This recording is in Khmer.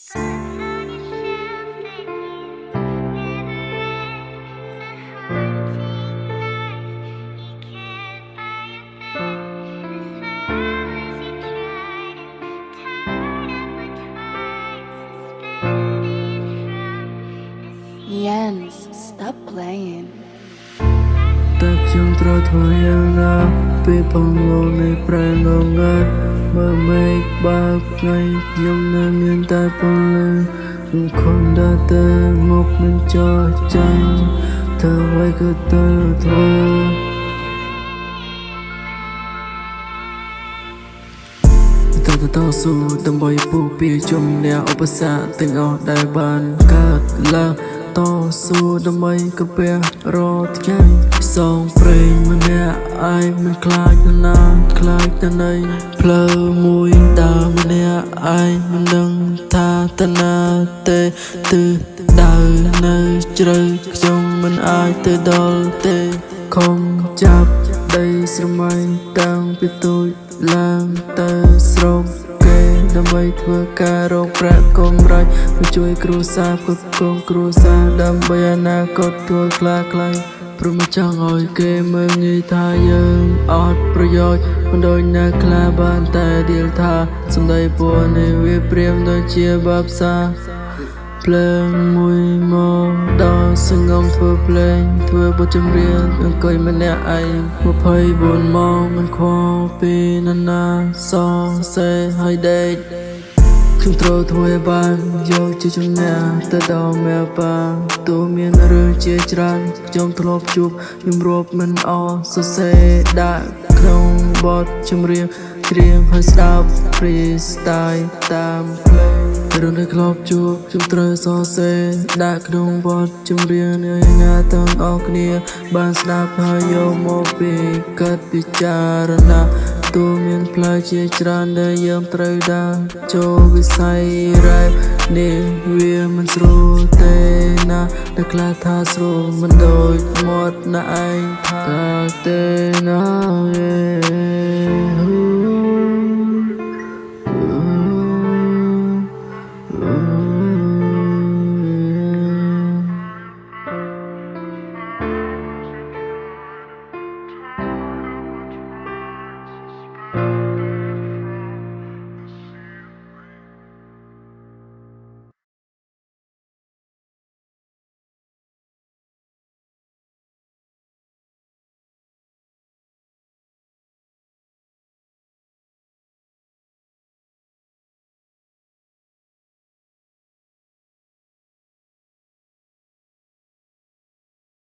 Jens, stop playing. តែខ្ញុំត្រូវធ្វើយ៉ាងណាពេលផងលោកនៃប្រែងងើមើលមេឃបើកថ្ងៃខ្ញុំនៅមានតែពលឺខ្ញុំខំដើរទៅមុខមិនចោះចាញ់ធ្វើអ្វីក៏ទៅធ្វើតស៊ូដើម្បីពុះពីជំនះឧបសគ្គទាំងអស់ដែលបានកើតឡើងតស៊ូដើម្បីកាពះរាល់ថ្ងៃសងព្រេងម្នាក់ឯងមិនខ្លាចណាខ្លាចទៅនៃផ្លូវមួយដើរម្នាក់ឯងមិនដឹងថាទៅណាទេទិសដៅនៅជ្រៅខ្ញុំមិនអាចទៅដល់ទេខំចាប់ដីស្រមៃតាំងពីទូចឡើងទៅស្រុកដើម្បីធ្វើការរកប្រាក់កម្រៃមកជួយគ្រួសារគ្រប់គ្រងគ្រួសារដើម្បីអនាគតធ្វើខ្លាខ្លៃព្រមចង់ឲ្យគេមើលងាយថាយើងអត់ប្រយោជន៍មិនដូចអ្នកខ្លះបានតែដៀលថាសម្ដីពណ៌នេះវាព្រាមដូចជាបាផ្សាភ្លើងមួយមកដល់សងំធ្វើភ្លេងធ្វើបទចម្រៀងអង្គុយម្នាក់ឯង24ម៉ោងមិនខ្វល់ពីនរណាសរសេរឲ្យដេកខ្ញុំត្រូវធ្វើបានយកជាជំនះទៅដល់មេបាទោះមានរឿងជាច្រើនខ្ញុំធ្លាប់ជួបខ្ញុំរាប់មិនអស់សរសេរដាក់ក្នុងបទចម្រៀងច្រៀងឲ្យស្ដាប់ freestyle តាមភ្លេងរឿងដែលធ្លាប់ជួបខ្ញុំត្រូវសរសេរដាក់ក្នុងបទចម្រៀងឲ្យអ្នកទាំងអស់គ្នាបានស្ដាប់ហើយយកមកពីកាត់ពិចារណាទោះមានផ្លូវជាច្រើនដែលយើងត្រូវដើរចូលវិស័យ rap នេះវាមិនស្រួលទេណាតែខ្លះថាស្រួលមិនដូចមាត់ណាឯងថាទេណា